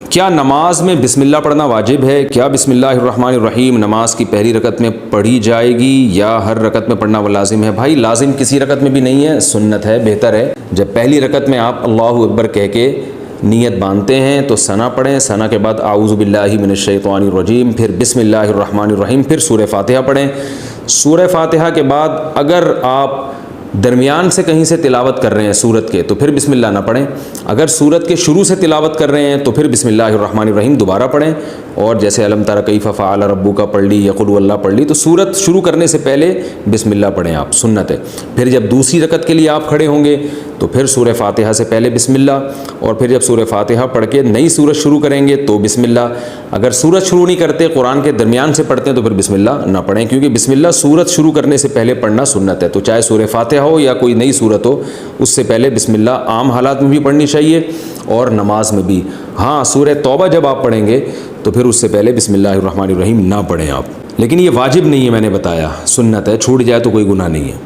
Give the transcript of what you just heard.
کیا نماز میں بسم اللہ پڑھنا واجب ہے؟ کیا بسم اللہ الرحمن الرحیم نماز کی پہلی رکعت میں پڑھی جائے گی یا ہر رکعت میں پڑھنا وہ لازم ہے؟ بھائی لازم کسی رکعت میں بھی نہیں ہے، سنت ہے، بہتر ہے جب پہلی رکعت میں آپ اللہ اکبر کہہ کے نیت باندھتے ہیں تو ثنا پڑھیں، ثنا کے بعد اعوذ باللہ من الشیطان الرجیم، پھر بسم اللہ الرحمن الرحیم، پھر سورہ فاتحہ پڑھیں۔ سورہ فاتحہ کے بعد اگر آپ درمیان سے کہیں سے تلاوت کر رہے ہیں سورت کے تو پھر بسم اللہ نہ پڑھیں، اگر سورت کے شروع سے تلاوت کر رہے ہیں تو پھر بسم اللہ الرحمن الرحیم دوبارہ پڑھیں، اور جیسے الم تر کیف فعل ربک پڑھ لی یا قل هو اللہ پڑھ لی تو سورت شروع کرنے سے پہلے بسم اللہ پڑھیں آپ، سنت ہے۔ پھر جب دوسری رکعت کے لیے آپ کھڑے ہوں گے تو پھر سورہ فاتحہ سے پہلے بسم اللہ، اور پھر جب سورہ فاتحہ پڑھ کے نئی سورت شروع کریں گے تو بسم اللہ۔ اگر سورت شروع نہیں کرتے، قرآن کے درمیان سے پڑھتے ہیں تو پھر بسم اللہ نہ پڑھیں، کیونکہ بسم اللہ سورت شروع کرنے سے پہلے پڑھنا سنت ہے۔ تو چاہے سورہ فاتحہ ہو یا کوئی نئی سورت ہو، اس سے پہلے بسم اللہ عام حالات میں بھی پڑھنی چاہیے اور نماز میں بھی۔ ہاں سورہ توبہ جب آپ پڑھیں گے تو پھر اس سے پہلے بسم اللہ الرحمن الرحیم نہ پڑھیں آپ، لیکن یہ واجب نہیں ہے، میں نے بتایا سنت ہے، چھوٹ جائے تو کوئی گناہ نہیں ہے۔